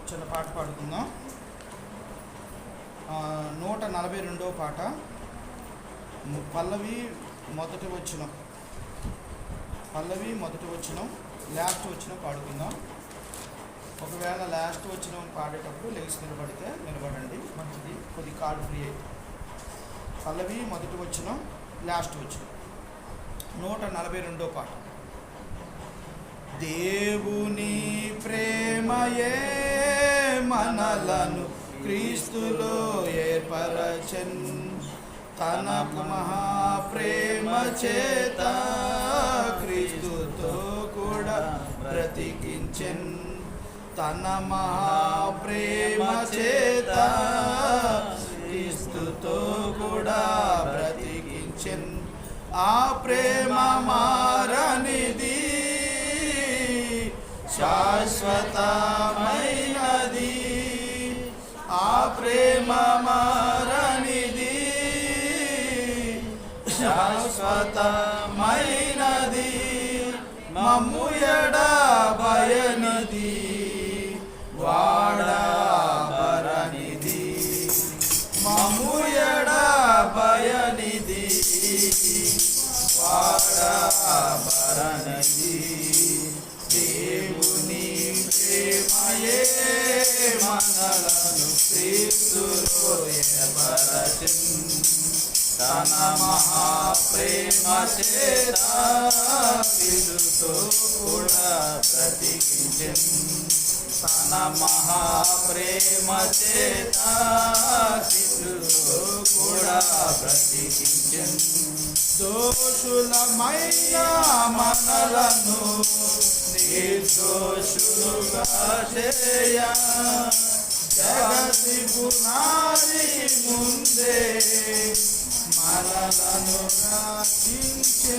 చిన్న పాట పాడుకుందాం. 142వ పాట, పల్లవి మొదటి వచనం, లాస్ట్ వచనం పాడుకుందాం. ఒకవేళ లాస్ట్ వచనం పాడేటప్పుడు లేచి నిలబడితే నిలబడండి, మంచిది, కొద్ది కార్డు ఫ్రీ అయితే. పల్లవి మొదటి వచనం, లాస్ట్ వచనం, 142వ పాట. దేవుని ప్రేమయే మనలను క్రీస్తులో ఏర్పరచెన్, తన మహాప్రేమ చేత క్రీస్తుతో కూడా బ్రతికించెన్, తన మహాప్రేమ చేత క్రీస్తుతో కూడా బ్రతికించెన్. ఆ ప్రేమ మారనిది, శాశ్వతమైనది, ఆ ప్రేమ మారనిది, శాశ్వతమైనది, మమ్ము ఎడబాయనిది, వాడబడనిది, మమ్ము ఎడబాయనిది, వాడబడనిది. దేవుని ప్రేమయే మనలను క్రీస్తులో ఏర్పరచెన్, తన మహాప్రేమ చేత క్రీస్తుతో కూడా బ్రతికించెన్, తన మహాప్రేమ చేత క్రీస్తుతో కూడా బ్రతికించెన్. దోషులమైన మనలను నిర్దోషులుగా చేయ, జగతి పునాది ముందే మనలను రక్షించె,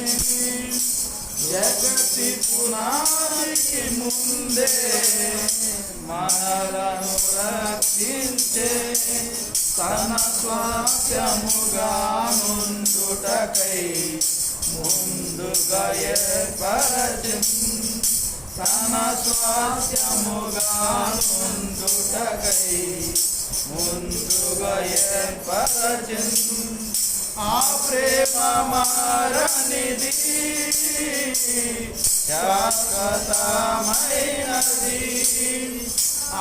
జగతి పునాదికి ముందే మనలను రక్షించే, తన స్వాస్థ్యముగా నుండుటకై ముందుగా ఏర్పరచెన్, తన స్వాస్థ్యముగా నుండుటకై ముందుగా ఏర్పరచెన్. ఆ ప్రేమ మారనిది, శాశ్వతమైనది,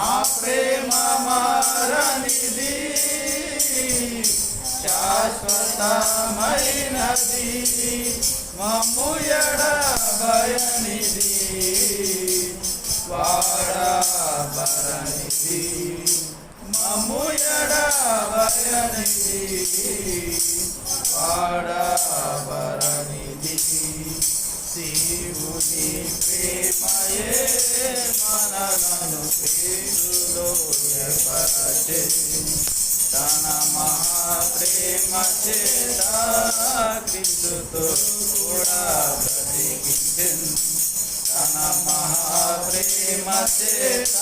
ఆ ప్రేమ మారనిది, శాశ్వతమైనది, మమ్ము ఎడబాయనిది, వాడబడనిది, మమ్ము ఎడబాయనిది, వాడబడనిది. దేవుని ప్రేమయే మనలను క్రీస్తులో ఏర్పరచెన్, తన మహాప్రేమ చేత క్రీస్తుతో కూడా బ్రతికించెన్, తన మహాప్రేమ చేత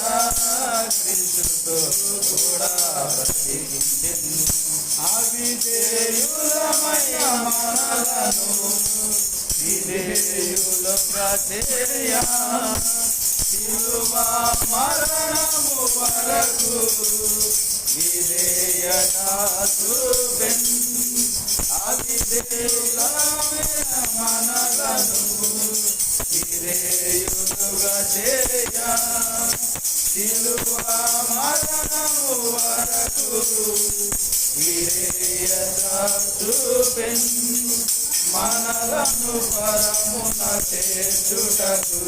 క్రీస్తుతో కూడా బ్రతికించెన్. అవిధేయులమైన మనలను విధేయులుగా చేయ, శిలువ మరణము వరకు విధేయత చూపెన్, అవిధేయులమైన మనలను విధేయులుగా చేయ, శిలువ మరణము వరకు విధేయత చూపెన్, మనలను పరమున చేర్చుటకు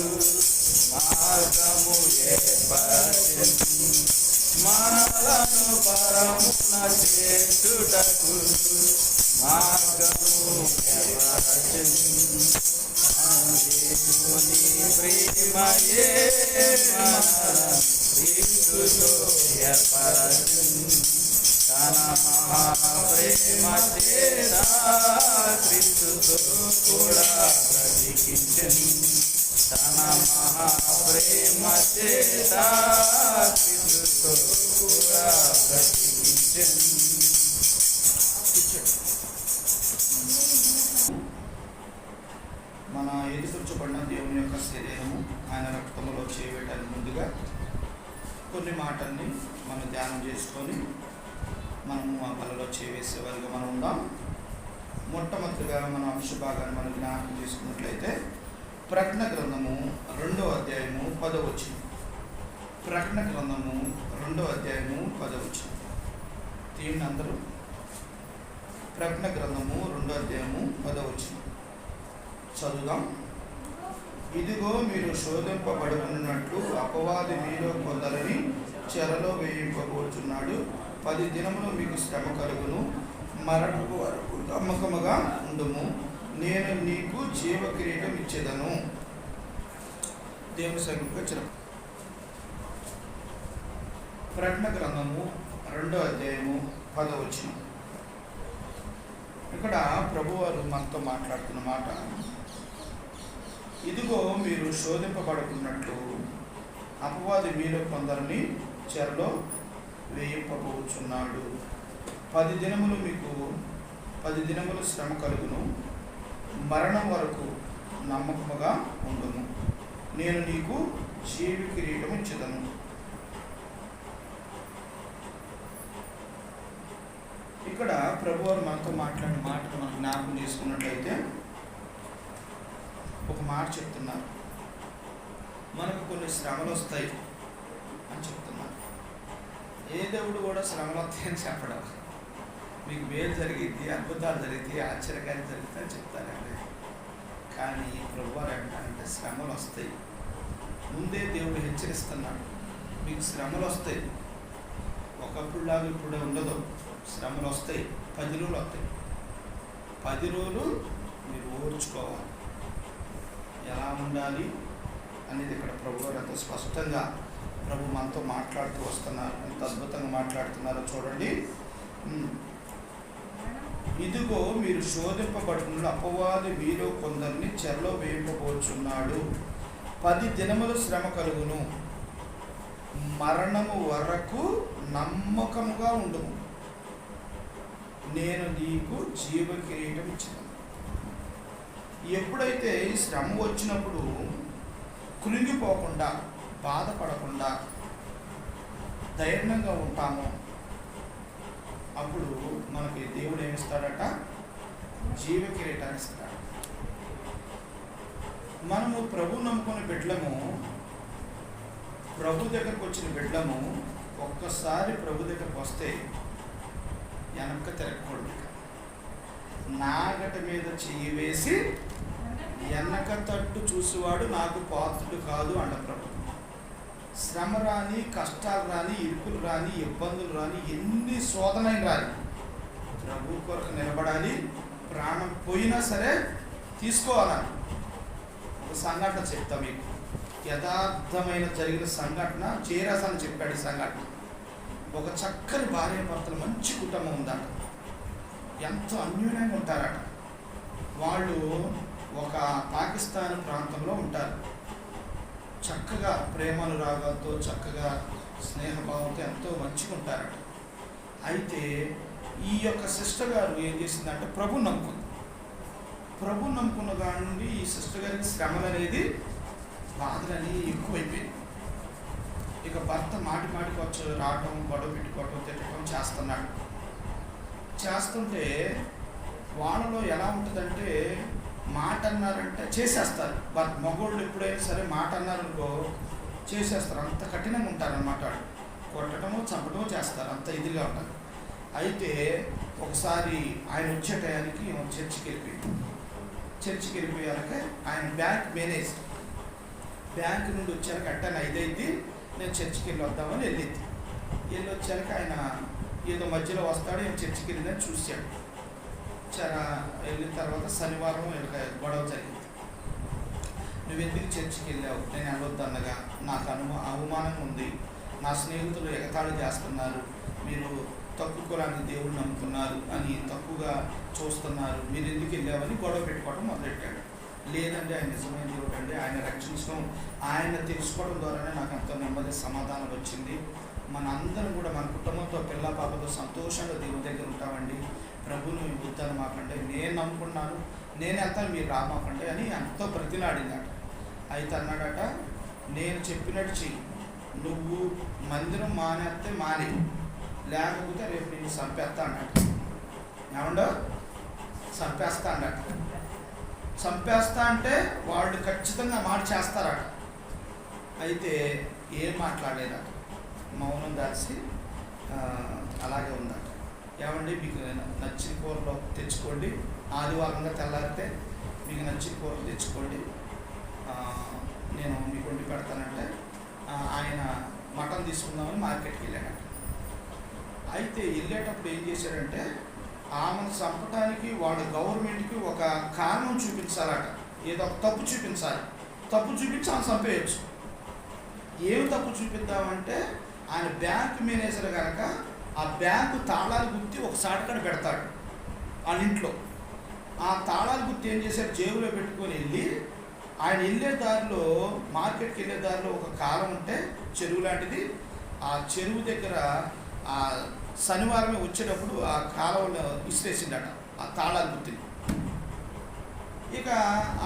మార్గము ఏర్పరచెన్, మనలను పరమున చేర్చుటకు మార్గము ఏర్పరచెన్. దేవుని ప్రేమయే మనలను క్రీస్తులో ఏర్పరచెన్, తన మహాప్రేమ చేత క్రీస్తుతో కూడా బ్రతికించెన్, తన మహాప్రేమ చేత క్రీస్తుతో కూడా బ్రతికించెన్. మన ఎదురుచూపడిన దేవుని యొక్క శరీరము ఆయన రక్తంలో చేయబెట్టడానికి ముందుగా కొన్ని మాటల్ని మనం ధ్యానం చేసుకొని మనము ఆ పనిలో చేవేసేవారిగా మనం ఉందాం. మొట్టమొదటిగా మన అంశ భాగాన్ని మనం జ్ఞాపకం చేసుకున్నట్లయితే ప్రకటన గ్రంథము 2వ అధ్యాయము 10వ వచనం. ప్రకటన గ్రంథము 2వ అధ్యాయము 10వ వచనం తీయండి అందరూ. ప్రకటన గ్రంథము 2వ అధ్యాయము 10వ వచనం చదువుదాం. ఇదిగో మీరు శోధింపబడుతున్నట్లు అపవాది మీలో కొందరిని చెరలో వేయింపబోతున్నాడు. 10 దినములు మీకు శ్రమ కలుగును, మరణపు వరకు నమ్మకముగా ఉండుము, నేను నీకు జీవ కిరీటం ఇచ్చేదను. దేవుని సంఖ్యగా చెర. ప్రకటన గ్రంథము 2వ అధ్యాయము 10వ వచనం. ఇక్కడ ప్రభువారు మనతో మాట్లాడుతున్న మాట, ఇదిగో మీరు శోధింపబడుతున్నట్లు అపవాది మీలో కొందరిని చెరలో వేయింపబోచున్నాడు. 10 దినములు మీకు 10 దినములు శ్రమ కలుగును, మరణం వరకు నమ్మకముగా ఉండును, నేను నీకు జీవ కిరీటం ఇచ్చేదను. ఇక్కడ ప్రభువారు మనతో మాట్లాడిన మాటను మనం జ్ఞాపకం చేసుకున్నట్లయితే ఒక మాట చెప్తున్నారు, మనకు కొన్ని శ్రమలు వస్తాయి అని చెప్తున్నారు. ఏ దేవుడు కూడా శ్రమలు వస్తాయని చెప్పడం, మీకు మేలు జరిగిద్ది, అద్భుతాలు జరిగితే, ఆశ్చర్యకార్యం జరిగితే అని చెప్తారండి. కానీ ప్రభువారు ఏంటంటే శ్రమలు వస్తాయి. ముందే దేవుడు హెచ్చరిస్తున్నాడు, మీకు శ్రమలు వస్తాయి. ఒకప్పుడులాగా ఇప్పుడు ఉండదు, శ్రమలు వస్తాయి. 10 రోజులు వస్తాయి. 10 రోజులు మీరు ఓర్చుకోవాలి. ఎలా ఉండాలి అనేది ఇక్కడ ప్రభువారు ఎంతో స్పష్టంగా ప్రభు మనతో మాట్లాడుతూ వస్తున్నారు. ఎంత అద్భుతంగా మాట్లాడుతున్నారో చూడండి. ఇదిగో మీరు శోధింపబడుతున్న అపవాది మీలో కొందరిని చెరలో వేయింపబోచున్నాడు. 10 దినములు శ్రమ కలుగును, మరణము వరకు నమ్మకముగా ఉండుము, నేను నీకు జీవ కిరీటం ఇచ్చాను. ఎప్పుడైతే ఈ శ్రమ వచ్చినప్పుడు కృంగిపోకుండా, బాధపడకుండా ధైర్యంగా ఉంటామో అప్పుడు మనకి దేవుడు ఏమిస్తాడట? జీవ కిరీటాన్ని ఇస్తాడు. మనము ప్రభు నమ్ముకుని బిడ్డలము, ప్రభు దగ్గరకు వచ్చిన బిడ్డలము ఒక్కసారి ప్రభు దగ్గరకు వస్తే వెనక్కి తిరగకూడదు. నాగటి మీద చెయ్యి వేసి వెనక తట్టు చూసేవాడు నాకు పాత్రుడు కాదు అంట ప్రభు. శ్రమ రాని, కష్టాలు రాని, ఇరుకులు రాని, ఇబ్బందులు రాని, ఎన్ని శోధనలు రాని ప్రభు కొరకు నిలబడాలి. ప్రాణం పోయినా సరే తీసుకోవాలని. ఒక సంఘటన చెప్తా మీకు, యథార్థమైన జరిగిన సంఘటన. చేరాస్ అని చెప్పాడు ఈ సంఘటన. ఒక చక్కని భార్య భర్తలు, మంచి కుటుంబం ఉందట, ఎంతో అన్యోన్యంగా ఉంటారట. వాళ్ళు ఒక పాకిస్తాన్ ప్రాంతంలో ఉంటారు. చక్కగా ప్రేమానురాగాలతో, చక్కగా స్నేహభావంతో ఎంతో మంచిగా ఉంటారట. అయితే ఈ యొక్క సిస్టర్ గారు ఏం చేసిందంటే ప్రభు నమ్ముకుంది. ప్రభు నమ్ముకున్న దాని నుండి ఈ సిస్టర్ గారికి శ్రమలు అనేది, బాధలు అనేవి ఎక్కువైపోయింది. ఇక భర్త మాటి మాటికి వచ్చి రావటం, గొడవ పెట్టుకోవటం, తిట్టడం చేస్తున్నాడు. చేస్తుంటే వాళ్ళలో ఎలా ఉంటుందంటే, మాట అన్నారంటే చేసేస్తారు. మగోళ్ళు ఎప్పుడైనా సరే మాట అన్నారనుకో చేసేస్తారు. అంత కఠినంగా ఉంటారన్నమాట. వాళ్ళు కొట్టడమో చంపడమో చేస్తారు, అంత ఇదిగా ఉంటారు. అయితే ఒకసారి ఆయన వచ్చే టయానికి చర్చికి వెళ్ళిపోయింది. చర్చికి వెళ్ళిపోయాక ఆయన బ్యాంక్ మేనేజర్, బ్యాంక్ నుండి వచ్చాక అట్టని 5 అయింది, నేను చర్చికి వెళ్ళి వద్దామని వెళ్ళింది. వెళ్ళి వచ్చాక ఆయన ఏదో మధ్యలో వస్తాడు, నేను చర్చికి వెళ్ళిందని చూశాడు. వెళ్ళిన తర్వాత శనివారం గొడవ జరిగింది. నువ్వు ఎందుకు చర్చికి వెళ్ళావు? నేను వెళ్ళొద్దు అన్నగా, నాకు అవమానంగా ఉంది, నా స్నేహితులు ఎగతాళి చేస్తున్నారు, మీరు తక్కువ కులానికి దేవుడు నమ్ముతున్నారు అని తక్కువగా చూస్తున్నారు, మీరు ఎందుకు వెళ్ళావని గొడవ పెట్టుకోవడం మొదలెట్టాడు. లేదండి, ఆయన నిజమైన దేవుడు అండి, ఆయన రక్షించడం, ఆయన తెలుసుకోవడం ద్వారానే నాకు ఎంతో నెమ్మది, సమాధానం వచ్చింది. మన అందరం కూడా మన కుటుంబంతో, పిల్ల పాపతో సంతోషంగా దేవుని దగ్గర ఉంటామండి. ప్రభుని బుద్ధాన్ని మాకంటే, నేను నమ్ముకున్నాను, నేను వెళ్తాను, మీరు రామాకంటే అని ఎంతో ప్రతిలాడిందట. అయితే అన్నాడట, నేను చెప్పినట్టు చెయ్యి, నువ్వు మందిరం మానేస్తే మానే, లేకపోతే రేపు నేను చంపేస్తా అన్నట్టు. ఏమండో చంపేస్తా అన్నట్టు. చంపేస్తా అంటే వాళ్ళు ఖచ్చితంగా మాట చేస్తారట. అయితే ఏం మాట్లాడలేదట, మౌనం దాల్చి అలాగే ఉందట. ఏమండి మీకు నచ్చిన కూరలో తెచ్చుకోండి, ఆదివారంగా తెల్లారితే మీకు నచ్చిన కూరలు తెచ్చుకోండి, నేను మీకు వండి పెడతానంటే ఆయన మటన్ తీసుకుందామని మార్కెట్కి వెళ్ళాడట. అయితే వెళ్ళేటప్పుడు ఏం చేశాడంటే ఆమెను చంపడానికి వాళ్ళ గవర్నమెంట్కి ఒక కారణం చూపించాలట, ఏదో ఒక తప్పు చూపించాలి. తప్పు చూపించి ఆమె చంపేయచ్చు. ఏమి తప్పు చూపిద్దామంటే ఆయన బ్యాంక్ మేనేజర్ కనుక ఆ బ్యాంకు తాళాలు గుర్తి ఒక సాటికాడ పెడతాడు వాళ్ళ ఇంట్లో. ఆ తాళాలు గుర్తి ఏం చేశారు, జేబులో పెట్టుకొని వెళ్ళి ఆయన వెళ్ళే దారిలో, మార్కెట్కి వెళ్ళే దారిలో ఒక కాలం ఉంటే చెరువు లాంటిది, ఆ చెరువు దగ్గర ఆ శనివారం వచ్చేటప్పుడు ఆ కాలంలో విసిరేసిండట ఆ తాళాలు గుర్తిని. ఇక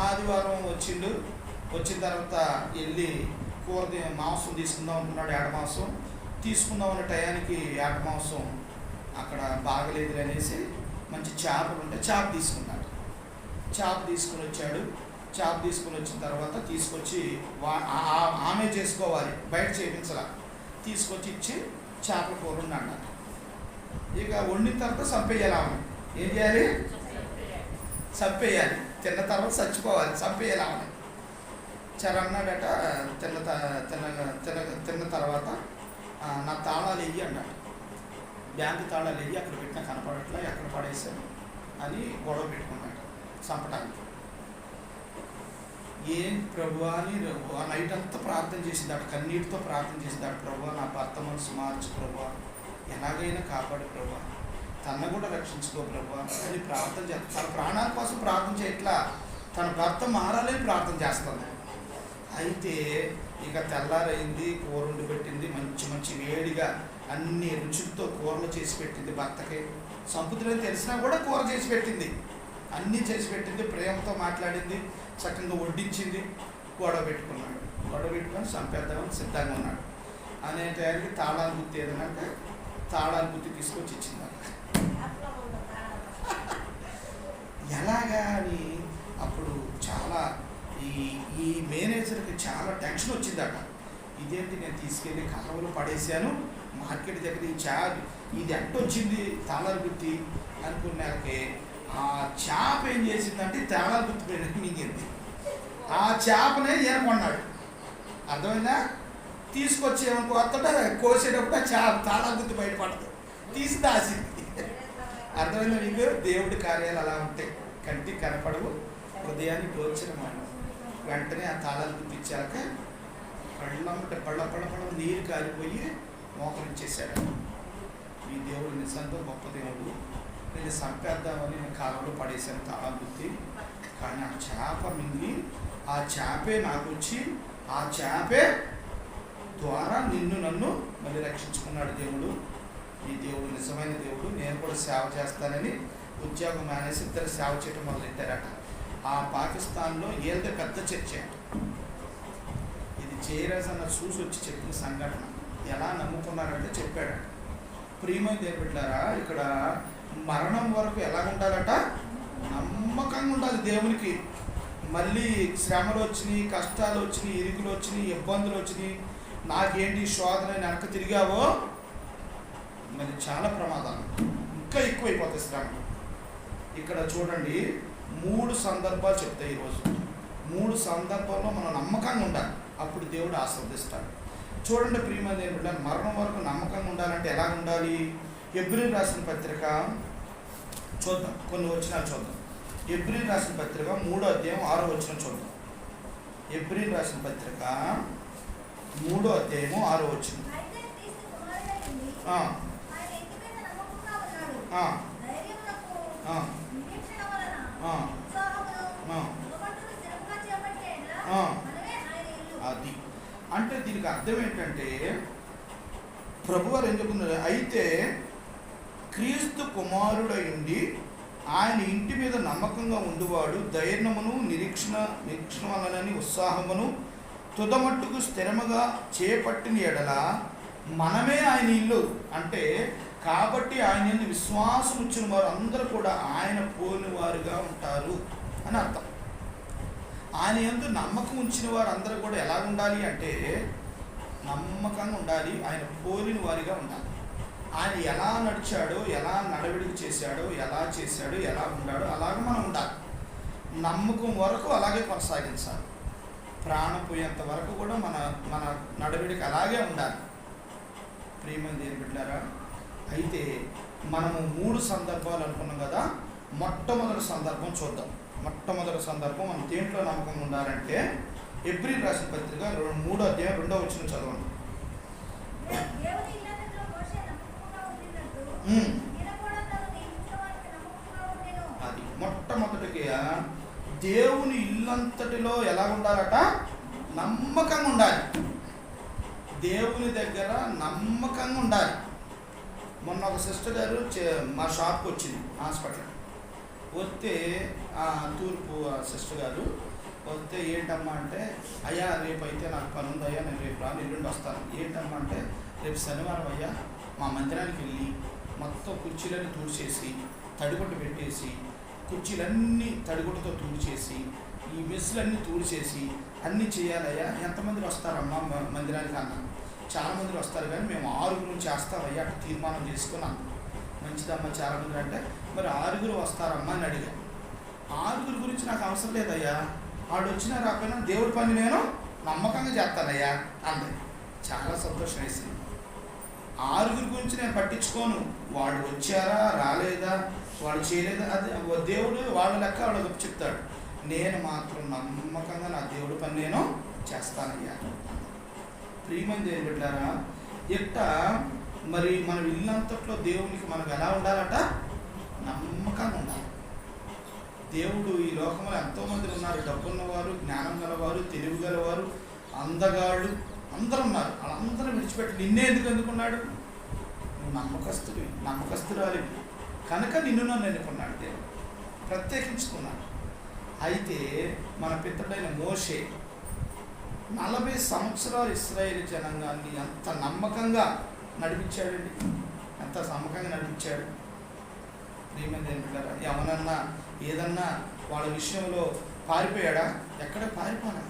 ఆదివారం వచ్చిండు. వచ్చిన తర్వాత వెళ్ళి కూర మాంసం తీసుకుందాం అనుకున్నాడు. ఏట మాంసం తీసుకుందాం అనే టయానికి ఏట మాంసం అక్కడ బాగలేదు అనేసి మంచి చేపలు ఉంటే చేప తీసుకున్నాడు. చేప తీసుకుని వచ్చాడు. చేప తీసుకుని వచ్చిన తర్వాత తీసుకొచ్చి ఆమె చేసుకోవాలి, బయట చేయించాల. తీసుకొచ్చి ఇచ్చి చేపల కూర అన్నాడు. ఇక వండిన తర్వాత చంపేయాలి. ఆమె ఏం చేయాలి, చంపేయాలి. తిన్న తర్వాత చచ్చిపోవాలి, చంపేయాలి ఆమె. అన్నాడట. తిన్న తర్వాత నా తాళాలు వెయ్యి అన్నాడు. బ్యాంకు తాళాలు వెయ్యి, అక్కడ పెట్టినా కనపడట్లా, ఎక్కడ పడేసాను అని గొడవ పెట్టుకున్నాడు చంపడానికి. ఏం ప్రభువా అని ఆ నైట్ అంతా ప్రార్థన చేసిందాడు, కన్నీటితో ప్రార్థన చేసిందాడు. ప్రభువా నా భర్త మనసు మార్చు ప్రభువా, ఎలాగైనా కాపాడు ప్రభువా, తన కూడా రక్షించుకో ప్రభువా అని ప్రార్థన చేస్తాను. తన ప్రాణాల కోసం ప్రార్థన చేయట్లా, తన భర్త మారాలని ప్రార్థన చేస్తుంది. అయితే ఇక తెల్లారైంది, కూర వండి పెట్టింది, మంచి మంచి వేడిగా అన్ని రుచులతో కూరలు చేసి పెట్టింది భర్తకి. సంపుద్రం తెలిసినా కూడా కూర చేసి పెట్టింది, అన్నీ చేసి పెట్టింది, ప్రేమతో మాట్లాడింది, చక్కగా వడ్డించింది. గొడవ పెట్టుకున్నాడు. గొడవ పెట్టుకొని చంపేద్దామని సిద్ధంగా ఉన్నాడు. అనే టైంకి తాళాలు గుర్తు ఏదనంటే తాళాలు గుర్తు తీసుకొచ్చి ఇచ్చింది. ఎలాగా అని అప్పుడు చాలా ఈ మేనేజర్కి చాలా టెన్షన్ వచ్చిందట. ఇదేంటి, నేను తీసుకెళ్ళి కాలువలో పడేసాను, మార్కెట్ దగ్గర ఇది ఎట్టొచ్చింది తాళాలు గుర్తి అనుకున్నాకే ఆ చేప ఏం చేసిందంటే తాళాలు గుర్తు మింగింది. ఆ చేపనే ఏనుకున్నాడు. అర్థమైందా? తీసుకొచ్చి ఏమనుకో వస్తుంటే కోసేటప్పుడు ఆ చేప తాళాలు గుర్తు బయటపడదు, తీసి దాసింది. అర్థమైందా మీకు? దేవుడి కార్యాలు అలా ఉంటాయి, కంటికి కనపడవు, హృదయాన్ని గోచరమైన. వెంటనే ఆ తాళాలు గుర్తించాక పళ్ళమ్మట పళ్ళ నీరు కారిపోయి మోకరించేశాడు. ఈ దేవుడు నిజంగా గొప్ప దేవుడు, నేను చంపేద్దామని నేను కాలంలో పడేశాను తాళాలు గుర్తి, కానీ ఆ చేప మింగి ఆ చేపే నాకు వచ్చి ఆ చేపే ద్వారా నన్ను మళ్ళీ రక్షించుకున్నాడు దేవుడు. ఈ దేవుడు నిజమైన దేవుడు. నేను కూడా సేవ చేస్తానని ఉద్యోగం మానేసి ఇద్దరు సేవ చేయడం మొదలెట్టారట. ఆ పాకిస్తాన్లో ఏదో పెద్ద చర్చ. ఇది జయరాజ్ అన్న చూసి వచ్చి చెప్పిన సంఘటన. ఎలా నమ్ముకున్నారంటే చెప్పాడు, ప్రియమైన దేవుడు బిడ్డలారా, ఇక్కడ మరణం వరకు ఎలా ఉండాలట, నమ్మకంగా ఉండాలి దేవునికి. మళ్ళీ శ్రమలు వచ్చినాయి, కష్టాలు వచ్చినాయి, ఇరుకులు వచ్చినాయి, ఇబ్బందులు వచ్చినాయి, నాకేంటి శోధన వెనక తిరిగావో మరి చాలా ప్రమాదాలు ఇంకా ఎక్కువైపోతాయి శ్రమ. ఇక్కడ చూడండి 3 సందర్భాలు చెప్తాయి ఈరోజు. 3 సందర్భాల్లో మనం నమ్మకంగా ఉండాలి, అప్పుడు దేవుడు ఆశీర్వదిస్తాడు. చూడండి ప్రియమైన దేవుడు, మరణం వరకు నమ్మకంగా ఉండాలంటే ఎలా ఉండాలి? హెబ్రీయులకు రాసిన పత్రిక చూద్దాం, కొన్ని వచనాలు చూద్దాం. హెబ్రీయులకు రాసిన పత్రిక 3వ అధ్యాయం 6వ వచనం చూద్దాం. హెబ్రీయులకు రాసిన పత్రిక 3వ అధ్యాయము 6వ వచనం. అది అంటే దీనికి అర్థం ఏంటంటే ప్రభువారు ఏం చెప్తున్నారు, అయితే క్రీస్తు కుమారుడయుండి ఆయన ఇంటి మీద నమ్మకంగా ఉండువాడు ధైర్యమును నిరీక్షణ వలనని ఉత్సాహమును తుదమట్టుకు స్థిరముగా చేపట్టిన ఎడల మనమే ఆయన ఇల్లు అంటే, కాబట్టి ఆయన యందు విశ్వాసం ఉంచిన వారు అందరూ కూడా ఆయన పోలిన వారుగా ఉంటారు అని అర్థం. ఆయన యందు నమ్మకం ఉంచిన వారు అందరూ కూడా ఎలా ఉండాలి అంటే నమ్మకంగా ఉండాలి, ఆయన పోలిన వారిగా ఉండాలి. ఆయన ఎలా నడిచాడో, ఎలా నడవడిక చేశాడో, ఎలా చేశాడో, ఎలా ఉన్నాడో అలాగే మనం ఉండాలి. నమ్మకం వరకు అలాగే కొనసాగించాలి. ప్రాణం పోయేంత వరకు కూడా మన మన నడవడిక అలాగే ఉండాలి. ప్రియమైన దేవుని బిడ్డలారా, అయితే మనము 3 సందర్భాలు అనుకున్నాం కదా. మొట్టమొదటి సందర్భం చూద్దాం. మొట్టమొదటి సందర్భం మనం దేంట్లో నమ్మకం ఉండాలంటే హెబ్రీయులకు రాసిన పత్రిక 3వ అధ్యాయం 2వ వచనం చదవండి. అది మొట్టమొదటిగా దేవుని ఇల్లంతటిలో ఎలా ఉండాలట? నమ్మకంగా ఉండాలి. దేవుని దగ్గర నమ్మకంగా ఉండాలి. మొన్న ఒక సిస్టర్ గారు మా షాప్కి వచ్చింది, హాస్పిటల్ వస్తే తూర్పు సిస్టర్ గారు వస్తే ఏంటమ్మా అంటే, అయ్యా రేపు అయితే నాకు పని ఉందయ్యా, నేను రేపు రాను, ఎల్లుండి వస్తాను. ఏంటమ్మా అంటే, రేపు శనివారం అయ్యా మా మందిరానికి వెళ్ళి మొత్తం కుర్చీలన్నీ తుడిచేసి తడిగుడ్డ పెట్టేసి, కుర్చీలన్నీ తడిగుడ్డతో తుడిచేసి, ఈ మెస్సులన్నీ తుడిచేసి అన్నీ చేయాలయ్యా. ఎంతమంది వస్తారమ్మా మందిరానికి అన్నా? చాలామంది వస్తారు కానీ మేము 6 చేస్తామయ్యా అట్లా తీర్మానం చేసుకున్నాం. మంచిదమ్మా చాలామంది అంటే, మరి 6 వస్తారమ్మా అని అడిగా. 6 గురించి నాకు అవసరం లేదయ్యా, వాడు వచ్చినా రాకపోయినా దేవుడి పని నేను నమ్మకంగా చేస్తానయ్యా అంది. చాలా సంతోషం వేసింది. 6 గురించి నేను పట్టించుకోను, వాడు వచ్చారా రాలేదా, వాడు చేయలేదా, అది దేవుడు వాళ్ళ లెక్క వాడు చెప్తాడు. నేను మాత్రం నమ్మకంగా నా దేవుడి పని నేను చేస్తానయ్యా. ప్రియమైన దేవుని బిడ్డలారా, ఇట్ట మరి మనం ఇల్లంతట్లో దేవునికి మనం ఎలా ఉండాలట? నమ్మకంగా ఉండాలి. దేవుడు ఈ లోకంలో ఎంతోమంది ఉన్నారు, డబ్బున్నవారు, జ్ఞానం గలవారు, తెలివి గలవారు, అందగాళ్ళు అందరూ ఉన్నారు. వాళ్ళందరూ విడిచిపెట్టి నిన్నే ఎందుకు ఎన్నుకున్నాడు? నువ్వు నమ్మకస్తురాలివి కనుక నిన్ను నన్ను ఎన్నుకున్నాడు దేవుడు, ప్రత్యేకించుకున్నాడు. అయితే మన పితరుడైన మోషే 40 సంవత్సరాలు ఇశ్రాయేలు జనాంగాన్ని ఎంత నమ్మకంగా నడిపించాడండి, ఎంత నమ్మకంగా నడిపించాడు. ప్రియమైన దేవుని బిడ్డలారా, ఎవరన్నా ఏదన్నా వాళ్ళ విషయంలో పారిపోయాడా? ఎక్కడ పారిపోలా,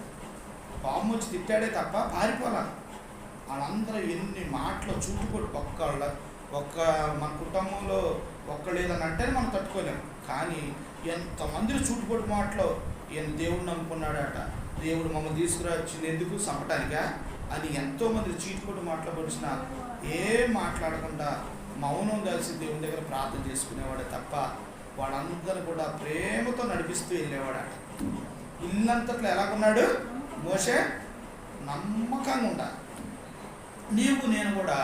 పాము వచ్చి తిట్టాడే తప్ప పారిపోలా. వాళ్ళందరూ ఎన్ని మాటలు చుట్టుకొట్టు ఒక్క మన కుటుంబంలో ఒక్కళ్ళేదని అంటే మనం తట్టుకోలేము. కానీ ఎంతమంది చుట్టుకొట్టు మాటలు ఈయన దేవుడు నమ్ముకున్నాడట, దేవుడు మమ్మల్ని తీసుకురావచ్చింది ఎందుకు చంపటానికా అని ఎంతోమంది చీటుకొట్టు మాట్లాడవలసిన ఏం మాట్లాడకుండా మౌనం కలిసి దేవుని దగ్గర ప్రార్థన చేసుకునేవాడే తప్ప వాళ్ళందరూ కూడా ప్రేమతో నడిపిస్తూ వెళ్ళేవాడట. ఇల్లంతట్లో ఎలాగున్నాడు మోషే? నమ్మకంగా ఉండాలి. నీవు నేను కూడా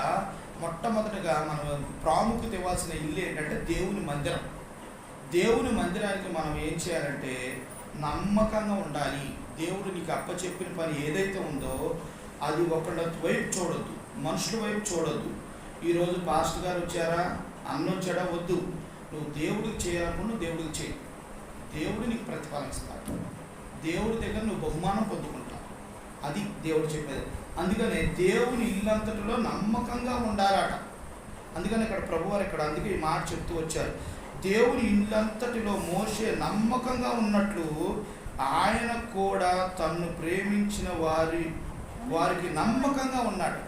మొట్టమొదటిగా మనం ప్రాముఖ్యత ఇవ్వాల్సిన ఇల్లు ఏంటంటే దేవుని మందిరం. దేవుని మందిరానికి మనం ఏం చేయాలంటే నమ్మకంగా ఉండాలి. దేవుడు నీకు అప్పచెప్పిన పని ఏదైతే ఉందో అది ఒకళ్ళ వైపు చూడొద్దు, మనుషుల వైపు చూడొద్దు. ఈరోజు పాస్టర్ గారు వచ్చారా, అన్న వచ్చాడా, వద్దు. నువ్వు దేవుడికి చేయాలనుకున్నా దేవుడికి చేయి, దేవుడు నీకు ప్రతిఫలిస్తాడు, దేవుడి దగ్గర నువ్వు బహుమానం పొందుకుంటావు. అది దేవుడు చెప్పేది. అందుకనే దేవుని ఇల్లంతటిలో నమ్మకంగా ఉండాలట. అందుకని ఇక్కడ ప్రభువారు ఇక్కడ అందుకే ఈ మాట చెప్తూ వచ్చారు. దేవుని ఇల్లంతటిలో మోషే నమ్మకంగా ఉన్నట్లు ఆయన కూడా తన్ను ప్రేమించిన వారికి నమ్మకంగా ఉన్నాడు.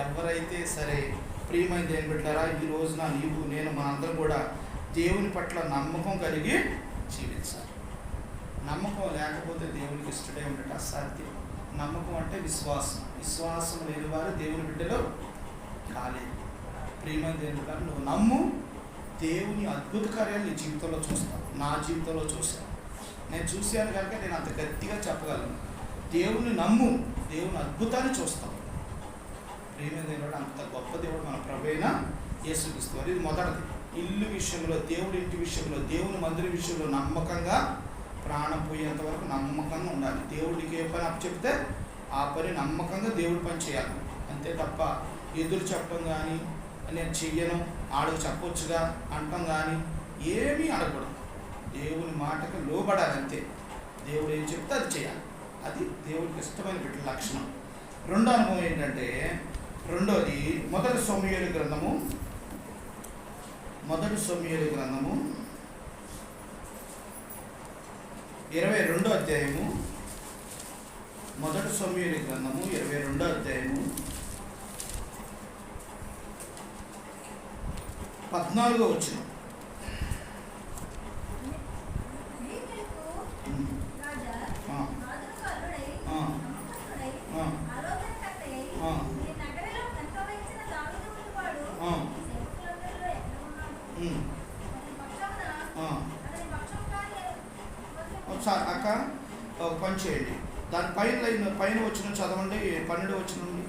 ఎవరైతే సరే ప్రియమైన దేవుని బిడ్డలారా, ఈ రోజున నీవు నేను మనందరం కూడా దేవుని పట్ల నమ్మకం కలిగి జీవించాలి. నమ్మకం లేకపోతే దేవునికి ఇష్టడే ఉండటం అసాధ్యం. నమ్మకం అంటే విశ్వాసం. విశ్వాసం లేని వారు దేవుని బిడ్డలో కాలేదు. ప్రియమైన దేవుని బిడ్డలారా, నువ్వు నమ్ము, దేవుని అద్భుత కార్యాలు నీ జీవితంలో చూస్తావు. నా జీవితంలో చూస్తాను, నేను చూశాను కనుక నేను అంత గట్టిగా చెప్పగలను. దేవుని నమ్ము, దేవుని అద్భుతాన్ని చూస్తాం. ప్రియమైన దేవుడు, అంత గొప్ప దేవుడు మన ప్రభువైన యేసుక్రీస్తు వారు. ఇది మొదటిది. ఇల్లు విషయంలో, దేవుడి ఇంటి విషయంలో, దేవుని మందిరం విషయంలో నమ్మకంగా, ప్రాణం పోయేంత వరకు నమ్మకంగా ఉండాలి. దేవుడికి ఏ పని అప్పచెప్తే ఆ పని నమ్మకంగా దేవుడి పని చేయాలి. అంతే తప్ప ఎదురు చెప్పడం కానీ, నేను చెయ్యను ఆడికి చెప్పొచ్చుగా అంటాం కానీ ఏమీ అడగకూడదు. దేవుని మాటకు లోబడాలి అంతే. దేవుడు ఏం చెప్తే అది చేయాలి. అది దేవుడికి ఇష్టమైన బిడ్డ లక్షణం. రెండో అనుభవం ఏంటంటే, రెండోది మొదటి సమూయేలు గ్రంథము 22వ అధ్యాయము. మొదటి సమూయేలు గ్రంథము 22వ అధ్యాయము 14వ వచనం. ఒకసారి అక్క ఒక పని చేయండి, దాని పైన వచ్చిన చదవండి, 12 వచ్చిన నుండి.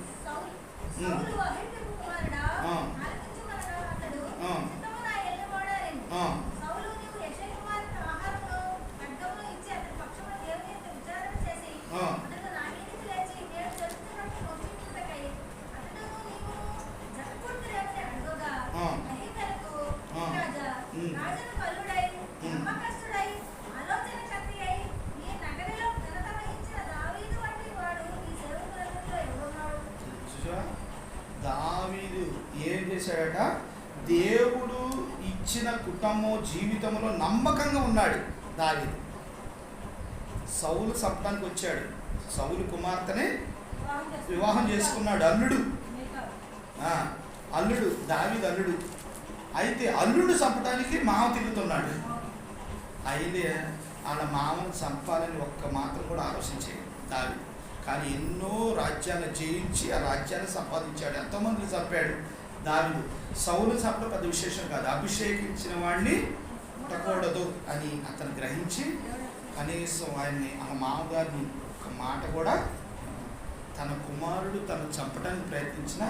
దావీదు ఏం చేశాడట? దేవుడు ఇచ్చిన కుటుంబం జీవితంలో నమ్మకంగా ఉన్నాడు దావీదు. సౌలు చంపడానికి వచ్చాడు, సౌలు కుమార్తెనే వివాహం చేసుకున్నాడు, అల్లుడు దావీదు అల్లుడు. అయితే అల్లుడు చంపడానికి మామ తిరుగుతున్నాడు. అయితే వాళ్ళ మామను చంపాలని ఒక్క మాత్రం కూడా ఆలోచించేది దావీదు. కానీ ఎన్నో రాజ్యాలను జయించి ఆ రాజ్యాన్ని సంపాదించాడు, ఎంతోమందిని చంపాడు దావీదు. సౌలు చంపడం పెద్ద విశేషం కాదు, అభిషేకించిన వాడిని పుట్టకూడదు అని అతను గ్రహించి కనీసం ఆయన్ని ఆ మామగారిని ఒక మాట కూడా, తన కుమారుడు తను చంపడానికి ప్రయత్నించిన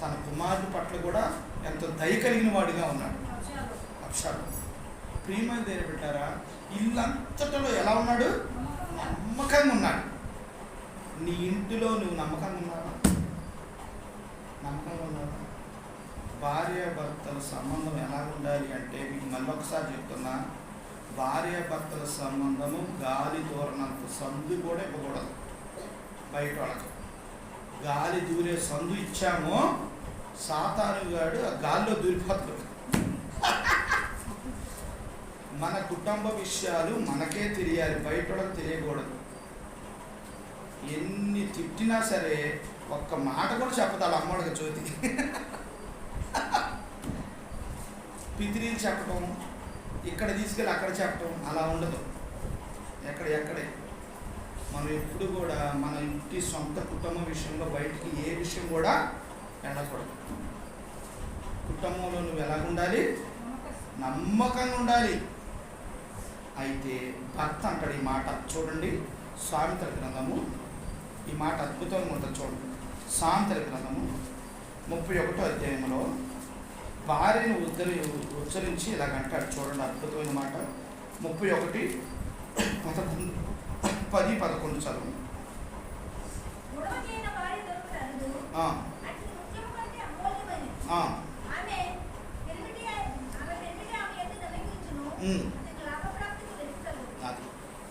తన కుమారుడు పట్ల కూడా ఎంతో దయ కలిగిన వాడిగా ఉన్నాడు అబ్షాలోము. ప్రియమైన దేని పెట్టారా, ఇల్లంతటిలో ఎలా ఉన్నాడు? నమ్మకంగా ఉన్నాడు. నీ ఇంటిలో నువ్వు నమ్మకంగా ఉన్నావా? నమ్మకంగా ఉన్నావా? భార్యాభర్తల సంబంధం ఎలా ఉండాలి అంటే, మీకు మళ్ళీ ఒకసారి చెప్తున్నా, భార్యాభర్తల సంబంధము గాలి దూరనంత సందు కూడా ఇవ్వకూడదు బయట వాళ్ళకి. గాలి దూరే సందు ఇచ్చామో సాతానుగాడు ఆ గాలిలో దూరిపోతాడు. మన కుటుంబ విషయాలు మనకే తెలియాలి, బయట వాళ్ళకి తెలియకూడదు. ఎన్ని తిట్టినా సరే ఒక్క మాట కూడా చెప్పదాలి అమ్మడికి జ్యోతి. పితిరీలు చెప్పటం, ఇక్కడ తీసుకెళ్ళి అక్కడ చెప్పటం అలా ఉండదు. ఎక్కడే మనం ఎప్పుడు కూడా మన ఇంటి సొంత కుటుంబం విషయంలో బయటికి ఏ విషయం కూడా వెళ్ళకూడదు. కుటుంబంలో నువ్వు ఎలా ఉండాలి? నమ్మకంగా ఉండాలి. అయితే భర్త అంటాడు ఈ మాట, చూడండి సామెతల గ్రంథము, ఈ మాట అద్భుతంగా ఉంటుంది చూడండి. సామెతల గ్రంథము 31వ అధ్యాయంలో భార్యను ఉచ్చరించి ఇలాగంటాడు, చూడండి అద్భుతమైన మాట. 31:10-11 చదువు.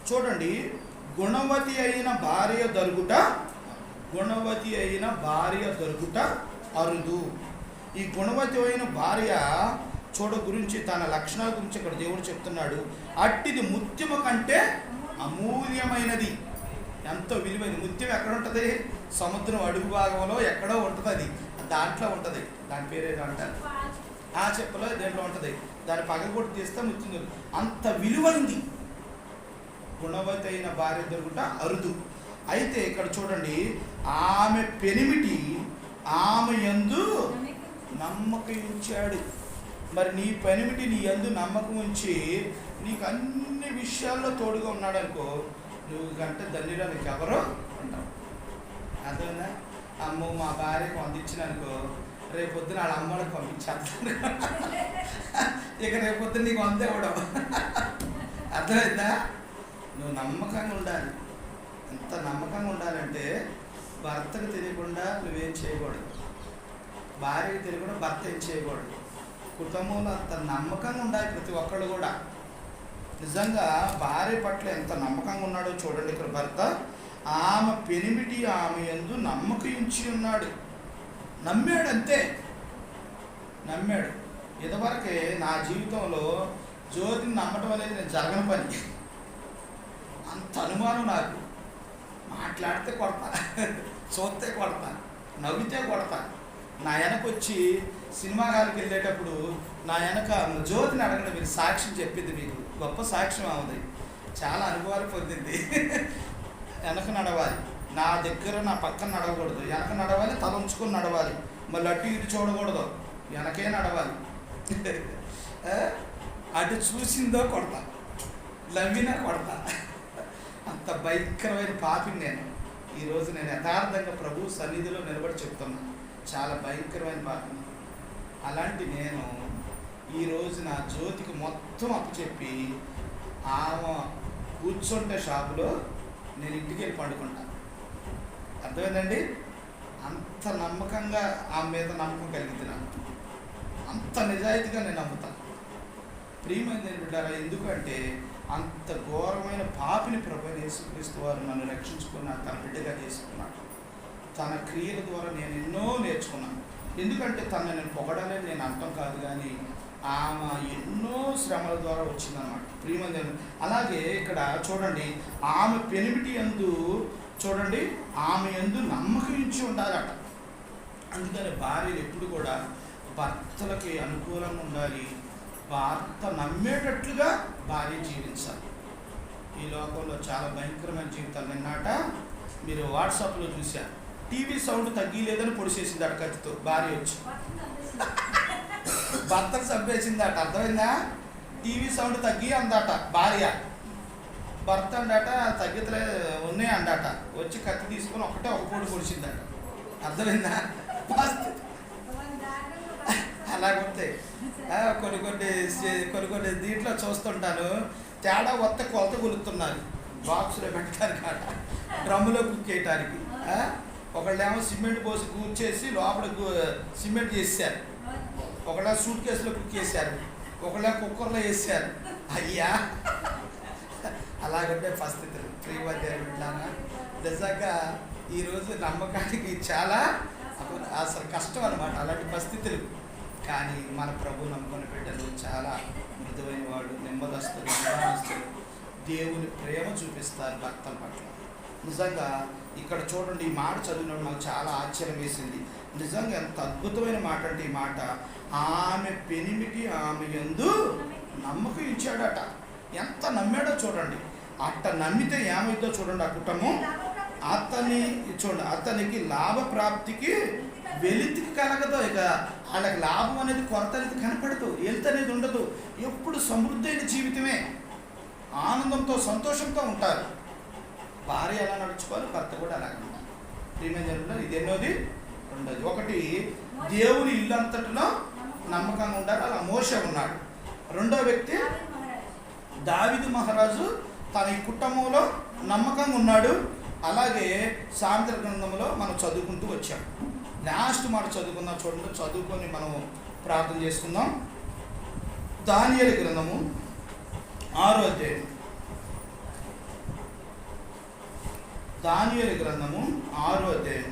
చూడండి, గుణవతి అయిన భార్య దొరుకుట అరుదు. ఈ గుణవతి అయిన భార్య గురించి తన లక్షణాల గురించి ఇక్కడ దేవుడు చెప్తున్నాడు. అట్టిది ముత్యము కంటే అమూల్యమైనది. ఎంతో విలువైన ముత్యం ఎక్కడ ఉంటుంది? సముద్రం అడుగు భాగంలో ఎక్కడో ఉంటుంది, అది దాంట్లో ఉంటుంది. దాని పేరేదో అంటారు, ఆ చెప్పలో దేంట్లో ఉంటుంది. దాన్ని పగలగొట్టి తీస్తే ముత్యం. అంత విలువైంది గుణవతి అయిన భార్య దొరుకుట అరుదు. అయితే ఇక్కడ చూడండి, ఆమె పెనిమిటి ఆమె యందు నమ్మకం ఉంచాడు. మరి నీ పెనిమిటి నీ యందు నమ్మకం ఉంచి నీకు అన్ని విషయాల్లో తోడుగా ఉన్నాడు అనుకో, నువ్వు కంటే ధన్యుడా నీకు ఎవరో అంటావు. అదేనా? అమ్మో మా భార్యకు అందించిన అనుకో, రేపొద్దున వాళ్ళ అమ్మలకు పంపించేస్తాను. ఇక రేపొద్దున నీకు అంతే ఇవ్వడం. అర్థమైందా? నువ్వు నమ్మకంగా ఉండాలి. ఎంత నమ్మకంగా ఉండాలంటే, భర్తకు తెలియకుండా నువ్వేం చేయకూడదు, భార్యకు తెలియకుండా భర్త ఏం చేయకూడదు. కుటుంబంలో అంత నమ్మకంగా ఉండాలి ప్రతి ఒక్కళ్ళు కూడా. నిజంగా భార్య పట్ల ఎంత నమ్మకంగా ఉన్నాడో చూడండి ఇక్కడ భర్త. ఆమె పెనిమిటి ఆమె యందు నమ్మకించి ఉన్నాడు. నమ్మాడు, అంతే, నమ్మాడు. ఇదివరకే నా జీవితంలో జ్యోతిని నమ్మటం అనేది నేను జరగని పని. అంత అనుమానం నాకు. మాట్లాడితే కొడతా, చూస్తే కొడతా, నవ్వితే కొడతా. నా వెనక వచ్చి సినిమా హాల్కి వెళ్ళేటప్పుడు నా వెనక జ్యోతిని అడగడం, మీరు సాక్ష్యం చెప్పింది, మీకు గొప్ప సాక్ష్యం అవుతుంది, చాలా అనుభవాలు పొందింది. వెనక నడవాలి, నా దగ్గర నా పక్కన నడవకూడదు, వెనక నడవాలి, తల ఉంచుకొని నడవాలి, మళ్ళీ అటు ఇటు చూడకూడదు, వెనకే నడవాలి. అటు చూసిందో కొడతా, నవ్వినా కొడతా. అంత భయంకరమైన పాపిని నేను. ఈరోజు నేను యథార్థంగా ప్రభు సన్నిధిలో నిలబడి చెప్తున్నా, చాలా భయంకరమైన పాపిని. అలాంటి నేను ఈరోజు నా జ్యోతికి మొత్తం అప్పచెప్పి ఆమె కూర్చుంటే షాపులో నేను ఇంటికి వెళ్ళి పండుకుంటా. అర్థమైందండి? అంత నమ్మకంగా ఆమె మీద నమ్మకం కలిగింది నాకు. అంత నిజాయితీగా నేను నమ్ముతాను. ప్రియమైన బిడ్డారా, ఎందుకంటే అంత ఘోరమైన పాపిని ప్రభువైన యేసుక్రీస్తు వారు నన్ను రక్షించుకున్న తన బిడ్డగా చేసుకున్నాడు. తన క్రియల ద్వారా నేను ఎన్నో నేర్చుకున్నాను. ఎందుకంటే తనని నేను పొగడాలని నేను అంతం కాదు, కానీ ఆమె ఎన్నో శ్రమల ద్వారా వచ్చిందన్నమాట. ప్రియమైన అలాగే ఇక్కడ చూడండి, ఆమె పెనిమిటి యందు చూడండి, ఆమె యందు నమ్మకించి ఉండాలట. అందుకని భార్యలు ఎప్పుడు కూడా భర్తలకి అనుకూలంగా ఉండాలి. భర్త నమ్మేటట్లుగా భార్య జీవించాలి. ఈ లోకంలో చాలా భయంకరమైన జీవితాలు. నిన్నట మీరు వాట్సాప్లో చూశారు, టీవీ సౌండ్ తగ్గిలేదని పొడిచేసింది అట కత్తితో భార్య వచ్చి. భర్తను చంపేసిందట. అర్థమైందా? టీవీ సౌండ్ తగ్గి అందట భార్య. భర్త అండట తగ్గితలే ఉన్నాయి అందట, వచ్చి కత్తి తీసుకొని ఒక పొడి పొడిచిందట. అర్థమైందా? అలాగుంటే కొన్ని దీంట్లో చూస్తుంటాను, తేడా కొలత కొలుస్తున్నారు. బాక్సులో పెట్టడానికి అట, డ్రమ్ములో కుక్ చేయటానికి. ఒకళ్ళేమో సిమెంట్ పోసి కూర్చేసి లోపల సిమెంట్ చేశారు, ఒకళ్ళ సూట్ కేసులో కుక్ చేశారు, ఒకళ్ళ కుక్కర్లో వేసారు. అయ్యా, అలాగంటే పరిస్థితులు. ప్రియమైన నిజంగా ఈరోజు నమ్మకానికి చాలా అసలు కష్టం అన్నమాట అలాంటి పరిస్థితులు. కానీ మన ప్రభు నమ్ముకున్న బిడ్డలు చాలా మృదువైన వాడు, నెమ్మదస్తులు, నిదానస్తులు, దేవుని ప్రేమ చూపిస్తారు భక్తుల పట్ల. నిజంగా ఇక్కడ చూడండి, ఈ మాట చదివినప్పుడు నాకు చాలా ఆశ్చర్యం వేసింది. నిజంగా ఎంత అద్భుతమైన మాట అంటే ఈ మాట, ఆమె పెనిమిటి ఆమె యందు నమ్మకం ఇచ్చాడట. ఎంత నమ్మాడో చూడండి. అట్ట నమ్మితే ఏమైందో చూడండి. ఆ కుటుంబం అతనికి లాభప్రాప్తికి వెలితికి కలగదు. ఇక వాళ్ళకి లాభం అనేది కొరత అనేది కనపడదు, వెలితి అనేది ఉండదు. ఎప్పుడు సమృద్ధి అయిన జీవితమే, ఆనందంతో సంతోషంతో ఉంటారు. భార్య ఎలా నడుచుకోవాలి, భర్త కూడా అలాగే ఉండాలి. ప్రియమైన జరుగుతుంది. ఇది ఎన్నోది? రెండోది. ఒకటి, దేవుని ఇల్లంతటిలో నమ్మకంగా ఉండాలి. అలా మోషే ఉన్నాడు. రెండో వ్యక్తి దావీదు మహారాజు తన కుటుంబంలో నమ్మకంగా ఉన్నాడు. అలాగే సామెతల గ్రంథంలో మనం చదువుకుంటూ వచ్చాం. లాస్ట్ మాట చదువుకుందాం చూడండి. చదువుకొని మనం ప్రార్థన చేసుకుందాం. దానియేలు గ్రంథము 6వ అధ్యాయం. దానియేలు గ్రంథము 6వ అధ్యాయం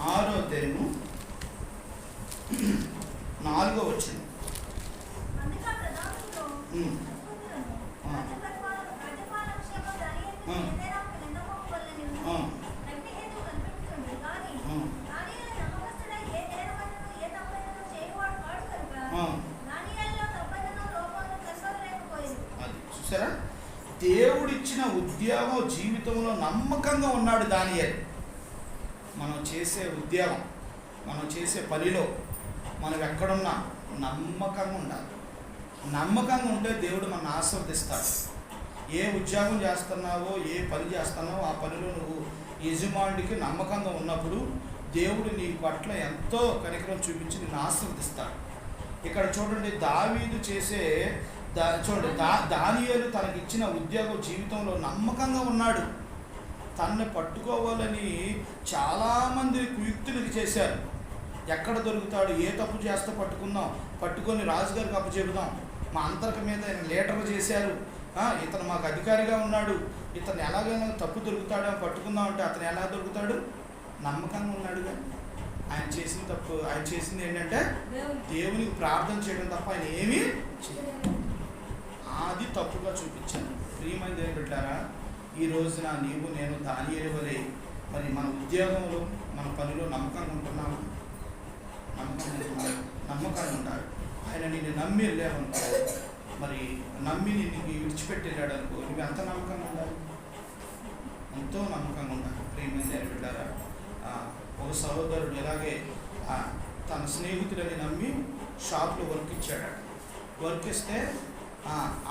6వ అధ్యాయము 4వ వచనం. చూసారా? దేవుడిచ్చిన ఉద్యోగం జీవితంలో నమ్మకంగా ఉన్నాడు దానియేలు. మనం చేసే ఉద్యోగం, మనం చేసే పనిలో మనం ఎక్కడున్నా నమ్మకంగా ఉండాలి. నమ్మకంగా ఉంటే దేవుడు మనల్ని ఆశీర్వదిస్తాడు. ఏ ఉద్యోగం చేస్తున్నావో, ఏ పని చేస్తున్నావో ఆ పనిలో నువ్వు యజమానుడికి నమ్మకంగా ఉన్నప్పుడు దేవుడు నీ పట్ల ఎంతో కనికరం చూపించి నిన్ను ఆశీర్వదిస్తాడు. ఇక్కడ చూడండి, దావీదు చేసే చూడండి, దానియేలు తనకిచ్చిన ఉద్యోగ జీవితంలో నమ్మకంగా ఉన్నాడు. తనని పట్టుకోవాలని చాలామంది కుయుక్తులు చేశారు. ఎక్కడ దొరుకుతాడు, ఏ తప్పు చేస్తే పట్టుకుందాం, పట్టుకొని రాజుగారికి అప్పచెబుదాం, మా అంతర్క మీద ఆయన లీడర్ చేశారు, ఇతను మాకు అధికారిగా ఉన్నాడు, ఇతను ఎలాగైనా తప్పు దొరుకుతాడో పట్టుకుందాం అంటే అతను ఎలా దొరుకుతాడు? నమ్మకంగా ఉన్నాడుగా. ఆయన చేసిన తప్పు, ఆయన చేసింది ఏంటంటే దేవునికి ప్రార్థన చేయడం తప్ప ఆయన ఏమీ చేయలేదు. అది తప్పుగా చూపించాను. ప్రియమైనది ఏం పెట్టారా, ఈ రోజున నీవు నేను దానియేలు వలె మరి మన ఉద్యోగంలో మన పనిలో నమ్మకంగా ఉంటున్నాము. నమ్మకంగా ఉండాలి. ఆయన నిన్ను నమ్మి వెళ్ళామనుకో, మరి నమ్మి నిన్ను విడిచిపెట్టి వెళ్ళాడు అనుకో, నువ్వు ఎంత నమ్మకంగా ఉండాలి? ఎంతో నమ్మకంగా ఉండాలి. ప్రియమైనది ఏం పెట్టారా, ఒక సహోదరుడు ఇలాగే తన స్నేహితులని నమ్మి షాప్లో వర్క్ ఇచ్చాడు. వర్క్ ఇస్తే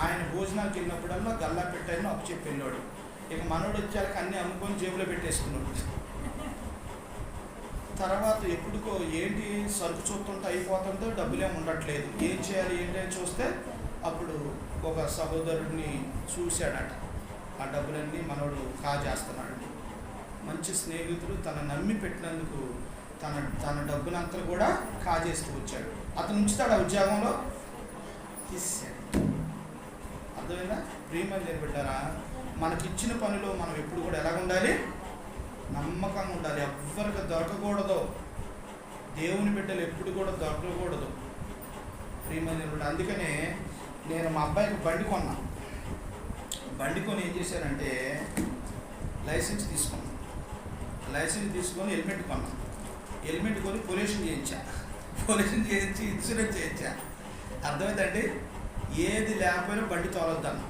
ఆయన భోజనానికి వెళ్ళినప్పుడల్లా గల్లా పెట్టాయని అప్పు చెప్పి వెళ్ళాడు. ఇక మనోడు వచ్చాక అన్నీ అమ్ముకొని జేబులో పెట్టేసుకున్నాడు. తర్వాత ఎప్పుడుకో ఏంటి సరుకు చూస్తుంటే అయిపోతుంటే డబ్బులేం ఉండట్లేదు, ఏం చేయాలి ఏంటి అని చూస్తే అప్పుడు ఒక సహోదరుడిని చూశాడట. ఆ డబ్బులన్నీ మనోడు కాజేస్తున్నాడు. మంచి స్నేహితుడు తన నమ్మి పెట్టినందుకు తన డబ్బులంతా కూడా కాజేస్తూ వచ్చాడు. అతను ఉంచుతాడు ఆ ఉద్యోగంలో, తీసాడు. అర్థమైందా? ప్రియమైనది ఏం పెట్టారా, మనకిచ్చిన పనిలో మనం ఎప్పుడు కూడా ఎలాగ ఉండాలి? నమ్మకంగా ఉండాలి. ఎవ్వరికి దొరకకూడదు. దేవుని బిడ్డలు ఎప్పుడు కూడా దొరకకూడదు. ప్రియమైనది. అందుకనే నేను మా అబ్బాయికి బండి కొన్నాను. బండి కొని ఏం చేశానంటే లైసెన్స్ తీసుకున్నాను. లైసెన్స్ తీసుకొని హెల్మెట్ కొన్నాను. హెల్మెట్ కొని పొల్యూషన్ చేయించా. పొల్యూషన్ చేయించి ఇన్సూరెన్స్ చేయించా. అర్థమైందండి? ఏది లేకపోయినా బండి తోలొద్దన్న.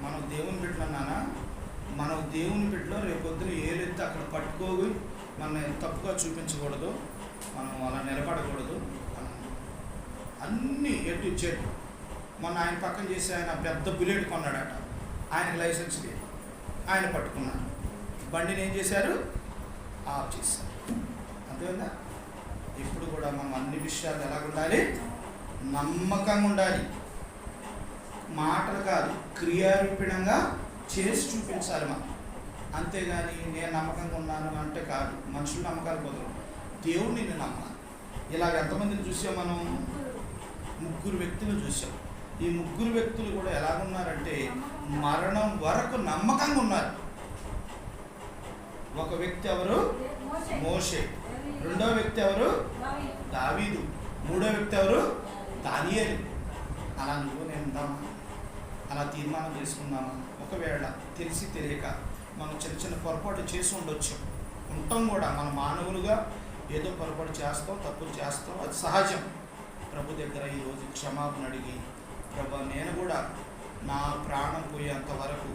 మనం దేవుని బిడ్డలన్నానా, మనం దేవుని బిడ్డలో రేపొద్దున ఏలెత్తి అక్కడ పట్టుకోవి మనం తప్పుగా చూపించకూడదు, మనం అలా నిలబడకూడదు. అన్నీ ఎటు చెట్టు. మొన్న ఆయన పక్కన చేసి ఆయన పెద్ద బుల్లెట్ కొన్నాడట. ఆయనకు లైసెన్స్ లేదు, ఆయన పట్టుకున్నాడు. బండిని ఏం చేశారు? ఆఫ్ చేశారు. అంతేనా? ఇప్పుడు కూడా మనం అన్ని విషయాలు ఎలాగ ఉండాలి? నమ్మకంగా ఉండాలి. మాటలు కాదు, క్రియారూపిణంగా చేసి చూపించాలి మనం. అంతేగాని నేను నమ్మకంగా ఉన్నాను అంటే కాదు. మనుషులు నమ్మకాలు కుదరవు, దేవుడు నిన్ను నమ్మాలి. ఇలాగ ఎంతమందిని చూసాం మనం? 3 వ్యక్తులు చూసాం. ఈ 3 వ్యక్తులు కూడా ఎలాగున్నారంటే మరణం వరకు నమ్మకంగా ఉన్నారు. ఒక వ్యక్తి ఎవరు? మోషే. రెండో వ్యక్తి ఎవరు? దావీదు. మూడో వ్యక్తి ఎవరు? దానియేలు. అలా నువ్వు నేను ఉందామా? అలా తీర్మానం చేసుకుందామా? ఒకవేళ తెలిసి తెలియక మనం చిన్న చిన్న పొరపాటు చేసి ఉండొచ్చు, ఉంటాం కూడా. మన మానవులుగా ఏదో పొరపాటు చేస్తాం, తప్పులు చేస్తాం, అది సహజం. ప్రభు దగ్గర ఈరోజు క్షమాపణ అడిగి, ప్రభు నేను కూడా నా ప్రాణం పోయేంత వరకు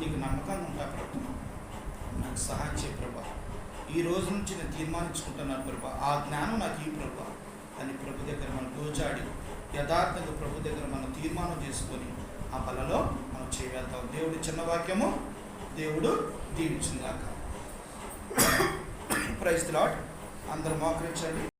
నీకు నమ్మకంగా ఉంటా ప్రభు, నాకు సహాయం చేయ ప్రభు. ఈ రోజు నుంచి నేను తీర్మానించుకుంటున్నాను ప్రభు, ఆ జ్ఞానం నాకు ఈ ప్రభు అని ప్రభు దగ్గర మనం గోజాడి యథార్థంగా ప్రభు దగ్గర మనం తీర్మానం చేసుకొని ఆ బలలో మనం చేయగలుగుతాం. దేవుడి చిన్న వాక్యము దేవుడు దీవించుగాక. Praise the lord. అందరూ మోకరించండి.